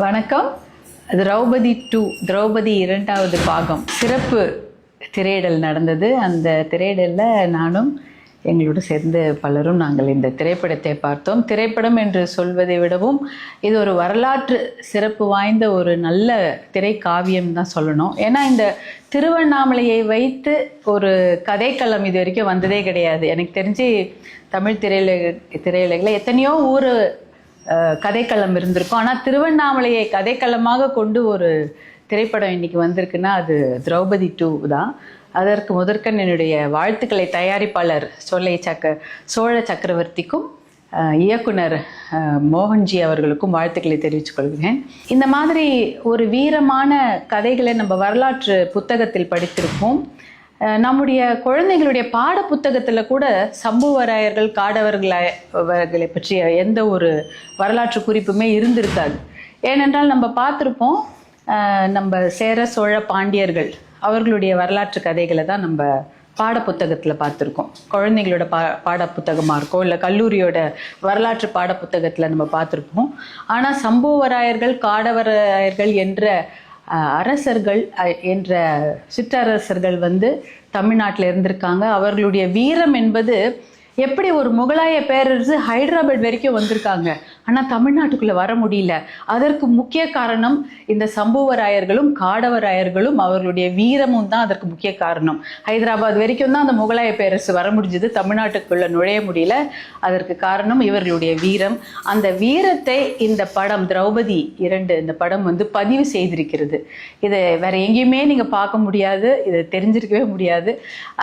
வணக்கம். திரௌபதி 2 திரௌபதி 2வது பாகம் சிறப்பு திரையிடல் நடந்தது. அந்த திரையிடலில் நானும் எங்களோடு சேர்ந்து பலரும் நாங்கள் இந்த திரைப்படத்தை பார்த்தோம். திரைப்படம் என்று சொல்வதை விடவும் இது ஒரு வரலாற்று சிறப்பு வாய்ந்த ஒரு நல்ல திரைக்காவியம் தான் சொல்லணும். ஏன்னா இந்த திருவண்ணாமலையை வைத்து ஒரு கதைக்களம் இது வரைக்கும் வந்ததே கிடையாது. எனக்கு தெரிஞ்சு தமிழ் திரையுலகில் எத்தனையோ ஊர் கதைக்களம் இருந்திருக்கும். ஆனால் திருவண்ணாமலையை கதைக்களமாக கொண்டு ஒரு திரைப்படம் இன்னைக்கு வந்திருக்குன்னா அது திரௌபதி 2 தான். அதற்கு முதற்கண் என்னுடைய வாழ்த்துக்களை தயாரிப்பாளர் சோழ சக்கரவர்த்திக்கும் இயக்குனர் மோகன்ஜி அவர்களுக்கும் வாழ்த்துக்களை தெரிவித்துக் கொள்கிறேன். இந்த மாதிரி ஒரு வீரமான கதைகளை நம்ம வரலாற்று புத்தகத்தில் படித்திருப்போம். நம்முடைய குழந்தைகளுடைய பாட புத்தகத்தில் கூட சம்புவராயர்கள் காடவர்களை பற்றிய எந்த ஒரு வரலாற்று குறிப்புமே இருந்திருக்காது. ஏனென்றால் நம்ம பார்த்துருப்போம், நம்ம சேர சோழ பாண்டியர்கள் அவர்களுடைய வரலாற்று கதைகளை தான் நம்ம பாட புத்தகத்தில் பார்த்துருக்கோம். குழந்தைங்களோட பாட புத்தகமாக இருக்கும், இல்லை கல்லூரியோட வரலாற்று பாட புத்தகத்தில் நம்ம பார்த்துருப்போம். ஆனால் சம்புவராயர்கள் காடவராயர்கள் என்ற அரசர்கள் என்ற சிற்றரசர்கள் தமிழ்நாட்டில் இருந்திருக்காங்க. அவர்களுடைய வீரம் என்பது எப்படி ஒரு முகலாய பேரரசு ஹைதராபாத் வரைக்கும் வந்திருக்காங்க, ஆனால் தமிழ்நாட்டுக்குள்ளே வர முடியல. அதற்கு முக்கிய காரணம் இந்த சம்புவராயர்களும் காடவராயர்களும் அவர்களுடைய வீரமும் தான் அதற்கு முக்கிய காரணம். ஹைதராபாத் வரைக்கும் தான் அந்த முகலாய பேரரசு வர முடிஞ்சது, தமிழ்நாட்டுக்குள்ளே நுழைய முடியல. அதற்கு காரணம் இவர்களுடைய வீரம். அந்த வீரத்தை இந்த படம் திரௌபதி 2 இந்த படம் பதிவு செய்திருக்கிறது. இதை வேற எங்கேயுமே நீங்கள் பார்க்க முடியாது, இதை தெரிஞ்சிருக்கவே முடியாது.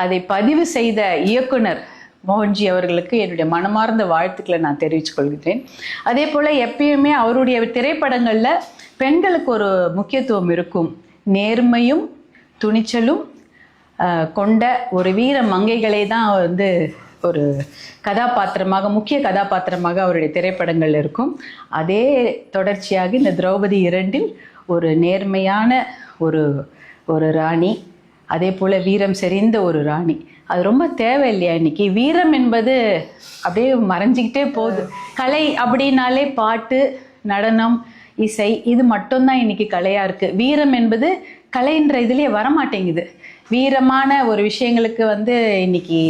அதை பதிவு செய்த இயக்குனர் மோகன்ஜி அவர்களுக்கு என்னுடைய மனமார்ந்த வாழ்த்துக்களை நான் தெரிவித்துக் கொள்கிறேன். அதே போல் எப்பயுமே அவருடைய திரைப்படங்களில் பெண்களுக்கு ஒரு முக்கியத்துவம் இருக்கும். நேர்மையும் துணிச்சலும் கொண்ட ஒரு வீர மங்கைகளை தான் ஒரு கதாபாத்திரமாக, முக்கிய கதாபாத்திரமாக அவருடைய திரைப்படங்கள் இருக்கும். அதே தொடர்ச்சியாக இந்த திரௌபதி 2 ஒரு நேர்மையான ஒரு ராணி, அதே போல் வீரம் செறிந்த ஒரு ராணி. அது ரொம்ப தேவை இல்லையா? இன்னைக்கு வீரம் என்பது அப்படியே மறைஞ்சிக்கிட்டே போகுது. கலை அப்படின்னாலே பாட்டு, நடனம், இசை, இது மட்டும்தான் இன்னைக்கு கலையாக இருக்குது. வீரம் என்பது கலைன்ற இதுலேயே வரமாட்டேங்குது. வீரமான ஒரு விஷயங்களுக்கு இன்னைக்கு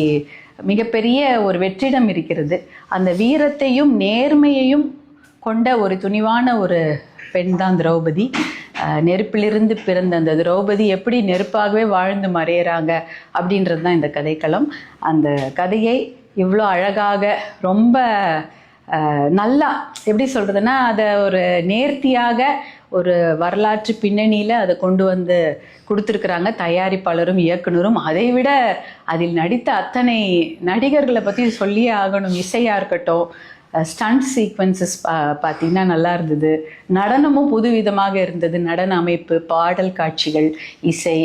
மிகப்பெரிய ஒரு வெற்றிடம் இருக்கிறது. அந்த வீரத்தையும் நேர்மையையும் கொண்ட ஒரு துணிவான ஒரு பெண் தான் திரௌபதி. நெருப்பிலிருந்து பிறந்த அந்த திரௌபதி எப்படி நெருப்பாகவே வாழ்ந்து மறையிறாங்க அப்படின்றது தான் இந்த கதைக்களம். அந்த கதையை இவ்வளோ அழகாக, ரொம்ப நல்லா, எப்படி சொல்கிறதுன்னா, அதை ஒரு நேர்த்தியாக ஒரு வரலாற்று பின்னணியில் அதை கொண்டு கொடுத்துருக்குறாங்க தயாரிப்பாளரும் இயக்குனரும். அதை விட அதில் நடித்த அத்தனை நடிகர்களை பற்றி சொல்லியே ஆகணும். இசையாக இருக்கட்டும், ஸ்டண்ட் சீக்வன்சஸ் பார்த்திங்கன்னா நல்லா இருந்தது. நடனமும் புதுவிதமாக இருந்தது. நடன அமைப்பு, பாடல் காட்சிகள், இசை,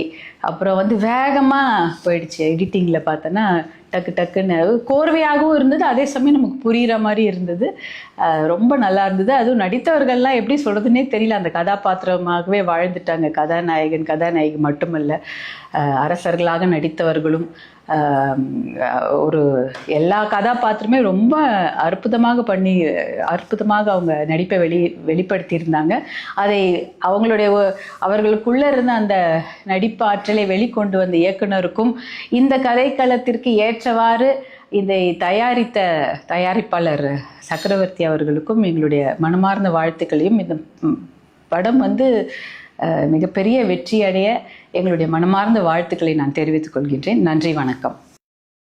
அப்புறம் வேகமாக போயிடுச்சு. எடிட்டிங்கில் பார்த்தோன்னா டக்கு டக்குன்னு கோர்வையாகவும் இருந்தது, அதே சமயம் நமக்கு புரிகிற மாதிரி இருந்தது. ரொம்ப நல்லா இருந்தது. அதுவும் நடித்தவர்கள்லாம் எப்படி சொல்கிறதுனே தெரியல, அந்த கதாபாத்திரமாகவே வாழ்ந்துட்டாங்க. கதாநாயகி மட்டுமல்ல, அரசர்களாக நடித்தவர்களும் ஒரு எல்லா கதாபாத்திரமே ரொம்ப அற்புதமாக அவங்க நடிப்பை வெளிப்படுத்தியிருந்தாங்க. அதை அவர்களுக்குள்ளே இருந்த அந்த நடிப்பு ஆற்றலை வெளிக்கொண்டு வந்த இயக்குனருக்கும் இந்த கதைக்களத்திற்கு ஏற்றவாறு இதை தயாரித்த தயாரிப்பாளர் சக்கரவர்த்தி அவர்களுக்கும் எங்களுடைய மனமார்ந்த வாழ்த்துக்களையும், இந்த படம் மிகப்பெரிய வெற்றி அடைய எங்களுடைய மனமார்ந்த வாழ்த்துக்களை நான் தெரிவித்துக் கொள்கின்றேன். நன்றி, வணக்கம்.